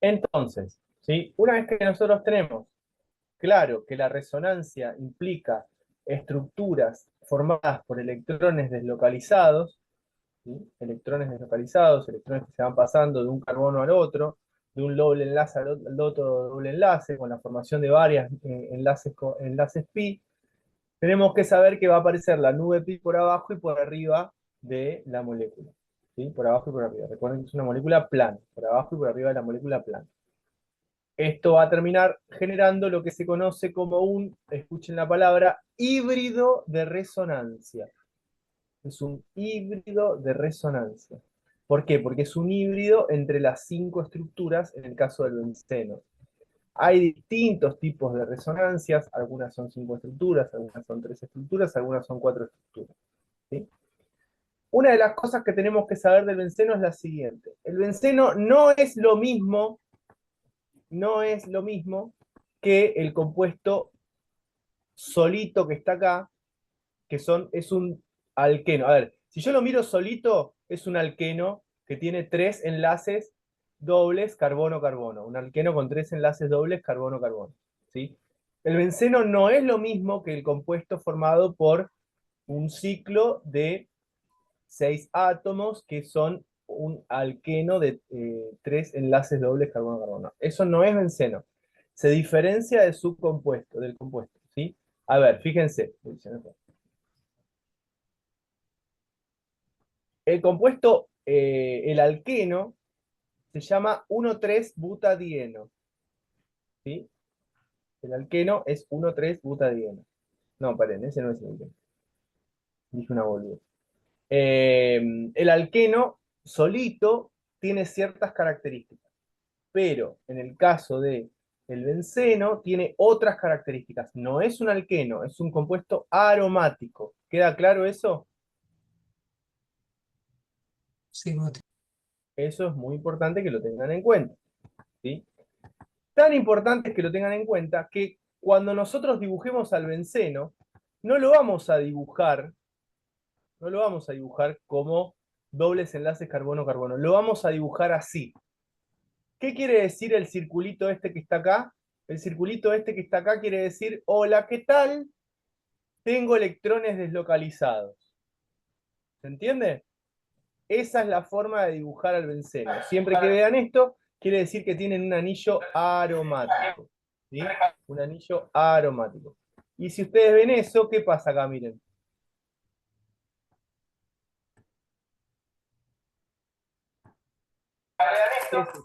Entonces, ¿sí? Una vez que nosotros tenemos claro que la resonancia implica estructuras formadas por electrones deslocalizados, ¿sí? Electrones deslocalizados, electrones que se van pasando de un carbono al otro, de un doble enlace al otro doble enlace, con la formación de varias enlaces pi, tenemos que saber que va a aparecer la nube pi por abajo y por arriba de la molécula. ¿Sí? Por abajo y por arriba. Recuerden que es una molécula plana, por abajo y por arriba de la molécula plana. Esto va a terminar generando lo que se conoce como un, escuchen la palabra, híbrido de resonancia. Es un híbrido de resonancia. ¿Por qué? Porque es un híbrido entre las 5 estructuras en el caso del benceno. Hay distintos tipos de resonancias, algunas son 5 estructuras, algunas son 3 estructuras, algunas son 4 estructuras. ¿Sí? Una de las cosas que tenemos que saber del benceno es la siguiente. El benceno no es lo mismo que el compuesto solito que está acá, es un alqueno. A ver, si yo lo miro solito, es un alqueno que tiene 3 enlaces dobles carbono-carbono. Un alqueno con 3 enlaces dobles carbono-carbono. ¿Sí? El benceno no es lo mismo que el compuesto formado por un ciclo de 6 átomos que son un alqueno de 3 enlaces dobles carbono-carbono. Eso no es benceno. Se diferencia de su compuesto, del compuesto. ¿Sí? A ver, fíjense. El compuesto, el alqueno, se llama 1,3-butadieno. ¿Sí? El alqueno es 1,3-butadieno. No, paren, ese no es el alqueno. Dije una boludez. El alqueno solito tiene ciertas características, pero en el caso de el benceno tiene otras características. No es un alqueno, es un compuesto aromático. ¿Queda claro eso? Sí, Guti. Eso es muy importante que lo tengan en cuenta. ¿Sí? Tan importante es que lo tengan en cuenta que cuando nosotros dibujemos al benceno, no lo vamos a dibujar, no lo vamos a dibujar como dobles enlaces carbono-carbono, lo vamos a dibujar así. ¿Qué quiere decir el circulito este que está acá? El circulito este que está acá quiere decir, hola, ¿qué tal? Tengo electrones deslocalizados. ¿Se entiende? Esa es la forma de dibujar al benceno. Siempre que vean esto, quiere decir que tienen un anillo aromático. ¿Sí? Un anillo aromático. Y si ustedes ven eso, ¿qué pasa acá? Miren.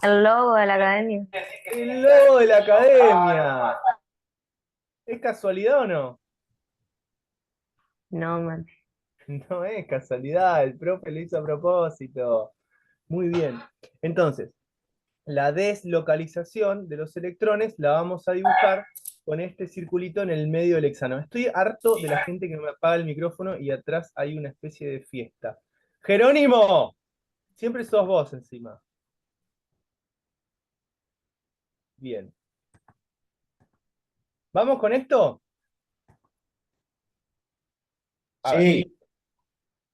El logo de la academia. El logo de la academia. ¿Es casualidad o no? No, man. No es casualidad, el profe lo hizo a propósito. Muy bien. Entonces, la deslocalización de los electrones la vamos a dibujar con este circulito en el medio del hexágono. Estoy harto de la gente que me apaga el micrófono y atrás hay una especie de fiesta. ¡Jerónimo! Siempre sos vos encima. Bien. ¿Vamos con esto? A ver. Sí.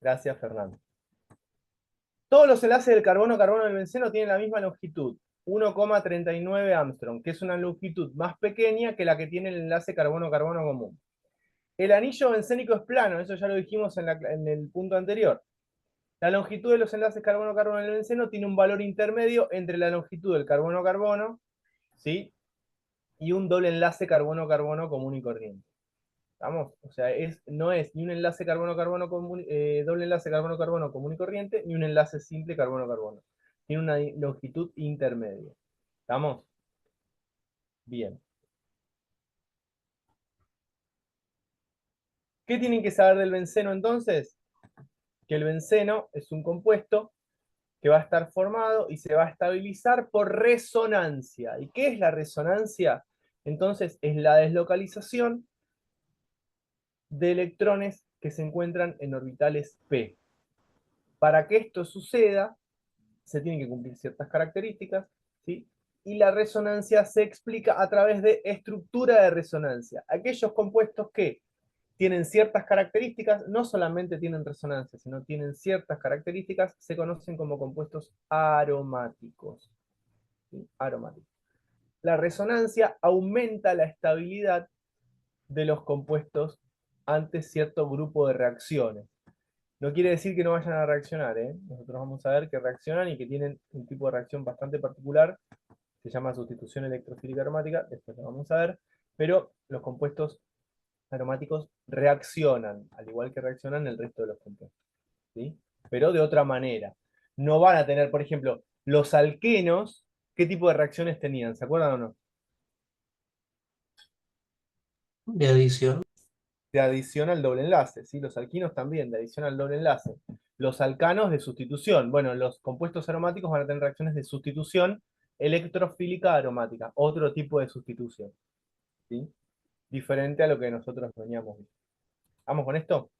Gracias, Fernando. Todos los enlaces del carbono-carbono del benceno tienen la misma longitud, 1,39 Armstrong, que es una longitud más pequeña que la que tiene el enlace carbono-carbono común. El anillo bencénico es plano, eso ya lo dijimos en el punto anterior. La longitud de los enlaces carbono-carbono en el benceno tiene un valor intermedio entre la longitud del carbono-carbono, ¿sí? Y un doble enlace carbono-carbono común y corriente. ¿Estamos? O sea, no es ni un enlace carbono-carbono común, doble enlace carbono-carbono común y corriente, ni un enlace simple carbono-carbono. Tiene una longitud intermedia. ¿Estamos? Bien. ¿Qué tienen que saber del benceno entonces? Que el benceno es un compuesto que va a estar formado y se va a estabilizar por resonancia. ¿Y qué es la resonancia? Entonces es la deslocalización de electrones que se encuentran en orbitales p. Para que esto suceda, se tienen que cumplir ciertas características, ¿sí? Y la resonancia se explica a través de estructura de resonancia. Aquellos compuestos que tienen ciertas características, no solamente tienen resonancia, sino tienen ciertas características, se conocen como compuestos aromáticos. ¿sí? Aromáticos. La resonancia aumenta la estabilidad de los compuestos ante cierto grupo de reacciones. No quiere decir que no vayan a reaccionar, ¿eh? Nosotros vamos a ver que reaccionan y que tienen un tipo de reacción bastante particular, se llama sustitución electrofílica aromática, después lo vamos a ver, pero los compuestos aromáticos reaccionan, al igual que reaccionan el resto de los compuestos, ¿sí? Pero de otra manera. No van a tener, por ejemplo, los alquenos, ¿qué tipo de reacciones tenían? ¿Se acuerdan o no? De adición. De adición al doble enlace, ¿sí? Los alquinos también, de adición al doble enlace. Los alcanos de sustitución. Bueno, los compuestos aromáticos van a tener reacciones de sustitución electrofílica aromática, otro tipo de sustitución, ¿sí? Diferente a lo que nosotros veníamos viendo. ¿Vamos con esto?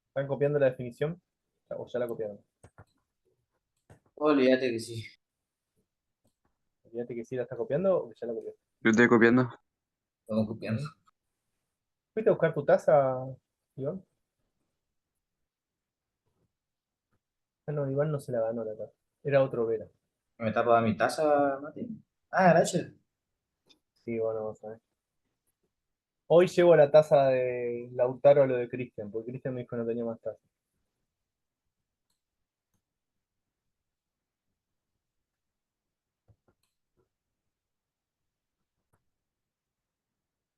¿Están copiando la definición? ¿O ya la copiaron? Olvídate que sí. Fíjate que sí la está copiando o que ya la copió. Yo estoy copiando. Estamos copiando. ¿Fuiste a buscar tu taza, Iván? Ah, no, Iván no se la ganó la taza. Era otro Vera. ¿Me tapa mi taza, Mati? Ah, gracias. Sí, bueno, vamos a ver. Hoy llevo la taza de Lautaro a lo de Cristian, porque Cristian me dijo que no tenía más taza.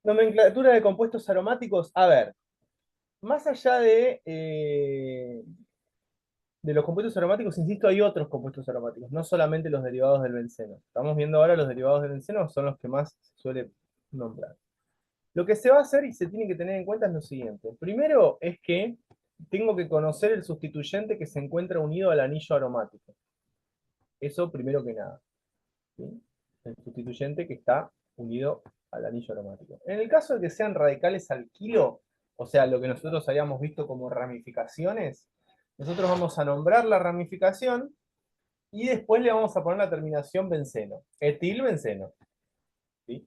Nomenclatura de compuestos aromáticos. A ver, más allá de los compuestos aromáticos, insisto, hay otros compuestos aromáticos, no solamente los derivados del benceno. Estamos viendo ahora los derivados del benceno, son los que más se suele nombrar. Lo que se va a hacer y se tiene que tener en cuenta es lo siguiente. Primero es que tengo que conocer el sustituyente que se encuentra unido al anillo aromático. Eso primero que nada, ¿sí? El sustituyente que está unido al anillo aromático. En el caso de que sean radicales alquilo, o sea, lo que nosotros habíamos visto como ramificaciones, nosotros vamos a nombrar la ramificación y después le vamos a poner la terminación benceno, etilbenceno, ¿sí?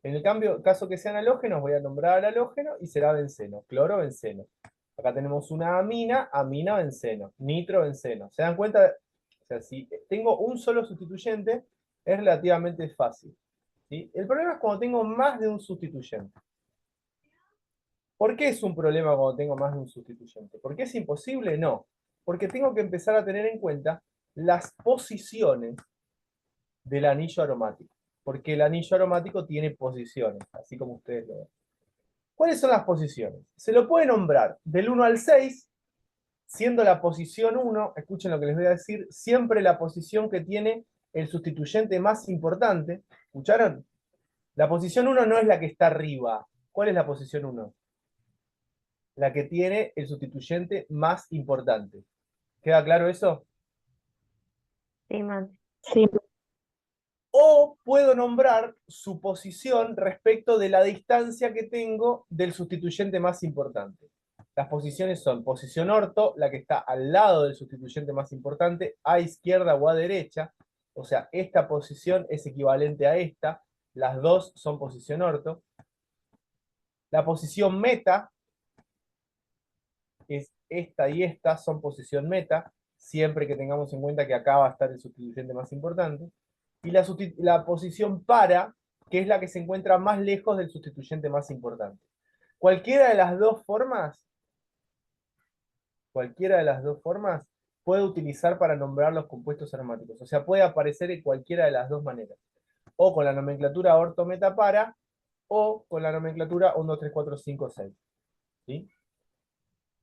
En el caso que sean halógenos, voy a nombrar al halógeno y será benceno, clorobenceno. Acá tenemos una amina, amina-benceno, nitro-benceno. ¿Se dan cuenta? O sea, si tengo un solo sustituyente, es relativamente fácil, ¿sí? El problema es cuando tengo más de un sustituyente. ¿Por qué es un problema cuando tengo más de un sustituyente? ¿Por qué es imposible? No. Porque tengo que empezar a tener en cuenta las posiciones del anillo aromático. Porque el anillo aromático tiene posiciones, así como ustedes lo ven. ¿Cuáles son las posiciones? Se lo puede nombrar del 1 al 6, siendo la posición 1, escuchen lo que les voy a decir, siempre la posición que tiene el sustituyente más importante. ¿Escucharon? La posición 1 no es la que está arriba. ¿Cuál es la posición 1? La que tiene el sustituyente más importante. ¿Queda claro eso? Sí, Mati. Sí, O puedo nombrar su posición respecto de la distancia que tengo del sustituyente más importante. Las posiciones son posición orto, la que está al lado del sustituyente más importante, a izquierda o a derecha. O sea, esta posición es equivalente a esta. Las dos son posición orto. La posición meta, es esta y esta, son posición meta, siempre que tengamos en cuenta que acá va a estar el sustituyente más importante. Y la posición para, que es la que se encuentra más lejos del sustituyente más importante. Cualquiera de las dos formas puede utilizar para nombrar los compuestos aromáticos. O sea, puede aparecer en cualquiera de las dos maneras. O con la nomenclatura orto-meta-para, o con la nomenclatura 1, 2, 3, 4, 5, 6. ¿Sí?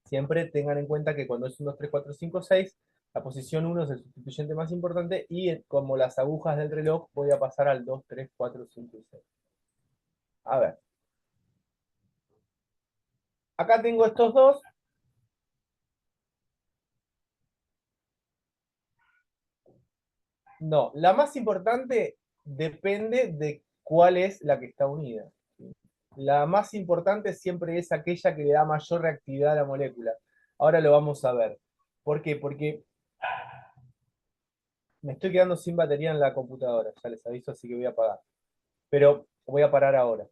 Siempre tengan en cuenta que cuando es 1, 2, 3, 4, 5, 6, la posición 1 es el sustituyente más importante y como las agujas del reloj voy a pasar al 2, 3, 4, 5 y 6. A ver. Acá tengo estos dos. No, la más importante depende de cuál es la que está unida. La más importante siempre es aquella que le da mayor reactividad a la molécula. Ahora lo vamos a ver. ¿Por qué? Porque me estoy quedando sin batería en la computadora, ya les aviso, así que voy a apagar. Pero voy a parar ahora.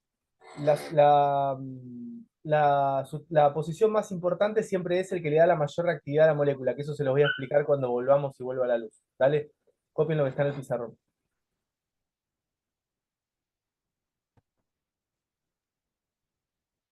La posición más importante siempre es el que le da la mayor reactividad a la molécula, que eso se los voy a explicar cuando volvamos y vuelva a la luz. ¿Dale? Copien lo que está en el pizarrón.